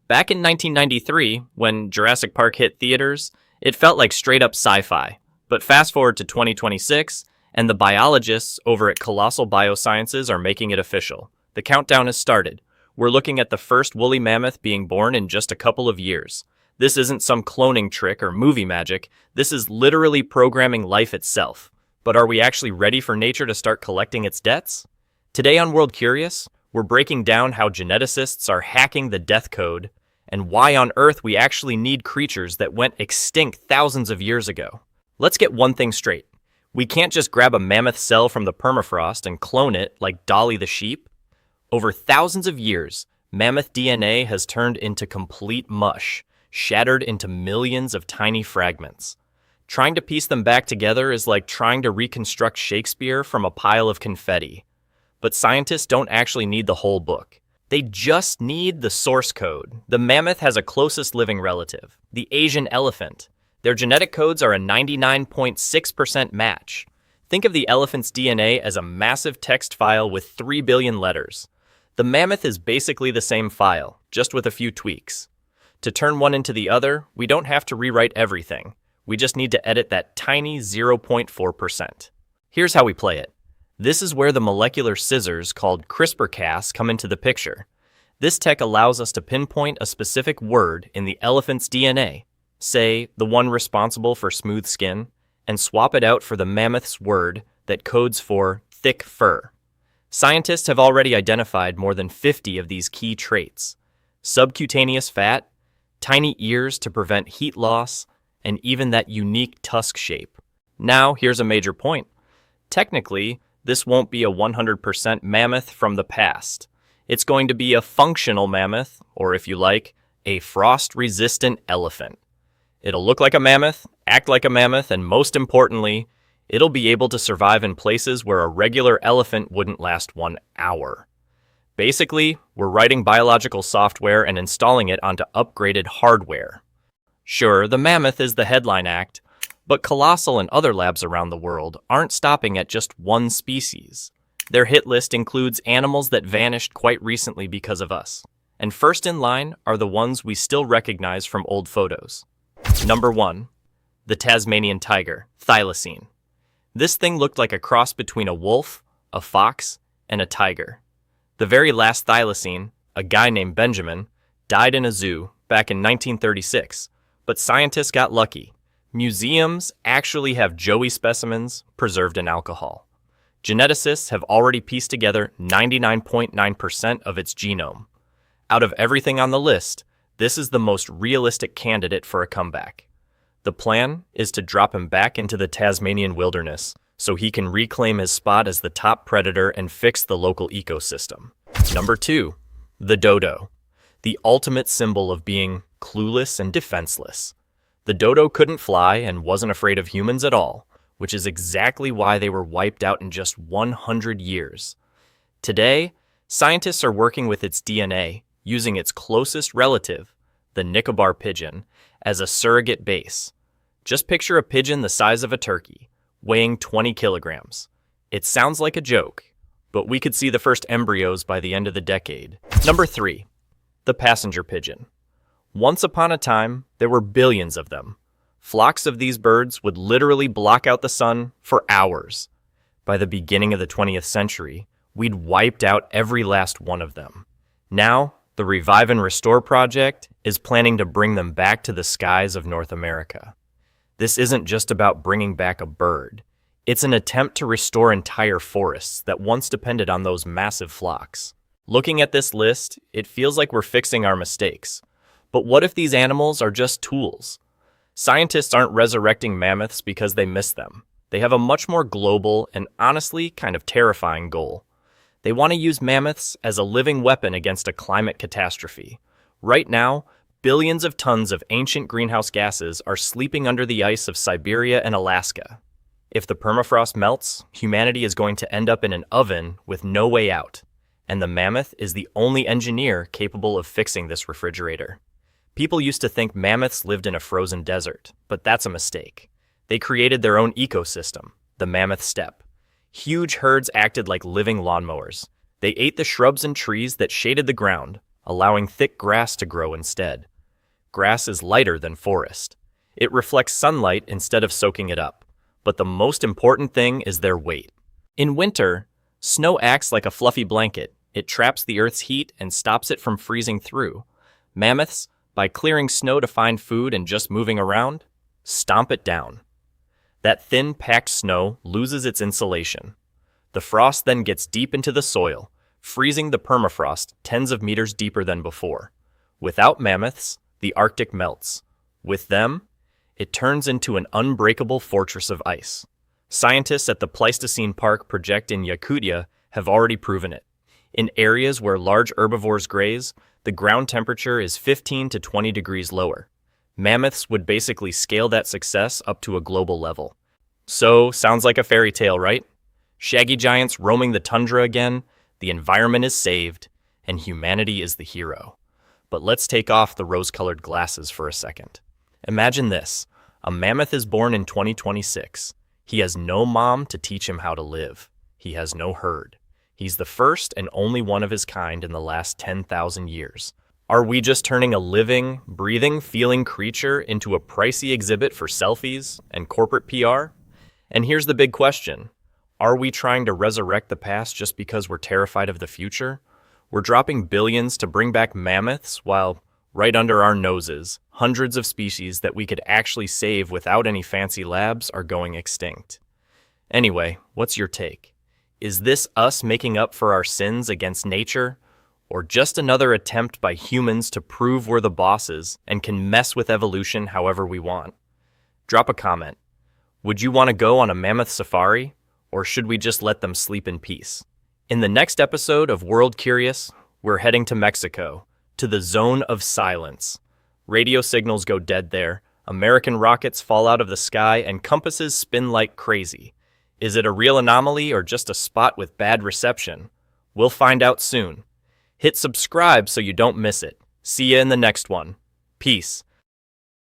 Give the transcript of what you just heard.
Back in 1993, when Jurassic Park hit theaters, it felt like straight-up sci-fi. But fast forward to 2026, and the biologists over at Colossal Biosciences are making it official. The countdown has started. We're looking at the first woolly mammoth being born in just a couple of years. This isn't some cloning trick or movie magic. This is literally programming life itself. But are we actually ready for nature to start collecting its debts? Today on World Curious, we're breaking down how geneticists are hacking the death code and why on Earth we actually need creatures that went extinct thousands of years ago. Let's get one thing straight. We can't just grab a mammoth cell from the permafrost and clone it like Dolly the sheep. Over thousands of years, mammoth DNA has turned into complete mush, shattered into millions of tiny fragments. Trying to piece them back together is like trying to reconstruct Shakespeare from a pile of confetti. But scientists don't actually need the whole book. They just need the source code. The mammoth has a closest living relative, the Asian elephant. Their genetic codes are a 99.6% match. Think of the elephant's DNA as a massive text file with 3 billion letters. The mammoth is basically the same file, just with a few tweaks. To turn one into the other, we don't have to rewrite everything. We just need to edit that tiny 0.4%. Here's how we play it. This is where the molecular scissors called CRISPR-Cas come into the picture. This tech allows us to pinpoint a specific word in the elephant's DNA, say the one responsible for smooth skin, and swap it out for the mammoth's word that codes for thick fur. Scientists have already identified more than 50 of these key traits: subcutaneous fat, tiny ears to prevent heat loss, and even that unique tusk shape. Now, here's a major point. Technically, this won't be a 100% mammoth from the past. It's going to be a functional mammoth, or if you like, a frost-resistant elephant. It'll look like a mammoth, act like a mammoth, and most importantly, it'll be able to survive in places where a regular elephant wouldn't last 1 hour. Basically, we're writing biological software and installing it onto upgraded hardware. Sure, the mammoth is the headline act, but Colossal and other labs around the world aren't stopping at just one species. Their hit list includes animals that vanished quite recently because of us. And first in line are the ones we still recognize from old photos. Number 1. The Tasmanian tiger, thylacine. This thing looked like a cross between a wolf, a fox, and a tiger. The very last thylacine, a guy named Benjamin, died in a zoo back in 1936, but scientists got lucky. Museums actually have Joey specimens preserved in alcohol. Geneticists have already pieced together 99.9% of its genome. Out of everything on the list, this is the most realistic candidate for a comeback. The plan is to drop him back into the Tasmanian wilderness so he can reclaim his spot as the top predator and fix the local ecosystem. Number 2. The dodo. The ultimate symbol of being clueless and defenseless. The dodo couldn't fly and wasn't afraid of humans at all, which is exactly why they were wiped out in just 100 years. Today, scientists are working with its DNA, using its closest relative, the Nicobar pigeon, as a surrogate base. Just picture a pigeon the size of a turkey, weighing 20 kilograms. It sounds like a joke, but we could see the first embryos by the end of the decade. Number 3. The passenger pigeon. Once upon a time, there were billions of them. Flocks of these birds would literally block out the sun for hours. By the beginning of the 20th century, we'd wiped out every last one of them. Now, the Revive and Restore Project is planning to bring them back to the skies of North America. This isn't just about bringing back a bird. It's an attempt to restore entire forests that once depended on those massive flocks. Looking at this list, it feels like we're fixing our mistakes. But what if these animals are just tools? Scientists aren't resurrecting mammoths because they miss them. They have a much more global and honestly kind of terrifying goal. They want to use mammoths as a living weapon against a climate catastrophe. Right now, billions of tons of ancient greenhouse gases are sleeping under the ice of Siberia and Alaska. If the permafrost melts, humanity is going to end up in an oven with no way out. And the mammoth is the only engineer capable of fixing this refrigerator. People used to think mammoths lived in a frozen desert, but that's a mistake. They created their own ecosystem, the mammoth steppe. Huge herds acted like living lawnmowers. They ate the shrubs and trees that shaded the ground, allowing thick grass to grow instead. Grass is lighter than forest. It reflects sunlight instead of soaking it up. But the most important thing is their weight. In winter, snow acts like a fluffy blanket. It traps the Earth's heat and stops it from freezing through. Mammoths, by clearing snow to find food and just moving around, stomp it down. That thin, packed snow loses its insulation. The frost then gets deep into the soil, freezing the permafrost tens of meters deeper than before. Without mammoths, the Arctic melts. With them, it turns into an unbreakable fortress of ice. Scientists at the Pleistocene Park project in Yakutia have already proven it. In areas where large herbivores graze, the ground temperature is 15 to 20 degrees lower. Mammoths would basically scale that success up to a global level. So, sounds like a fairy tale, right? Shaggy giants roaming the tundra again, the environment is saved, and humanity is the hero. But let's take off the rose-colored glasses for a second. Imagine this. A mammoth is born in 2026. He has no mom to teach him how to live. He has no herd. He's the first and only one of his kind in the last 10,000 years. Are we just turning a living, breathing, feeling creature into a pricey exhibit for selfies and corporate PR? And here's the big question. Are we trying to resurrect the past just because we're terrified of the future? We're dropping billions to bring back mammoths while, right under our noses, hundreds of species that we could actually save without any fancy labs are going extinct. Anyway, what's your take? Is this us making up for our sins against nature, or just another attempt by humans to prove we're the bosses and can mess with evolution however we want? Drop a comment. Would you want to go on a mammoth safari, or should we just let them sleep in peace? In the next episode of World Curious, we're heading to Mexico, to the zone of silence. Radio signals go dead there, American rockets fall out of the sky, and compasses spin like crazy. Is it a real anomaly or just a spot with bad reception? We'll find out soon. Hit subscribe so you don't miss it. See ya in the next one. Peace.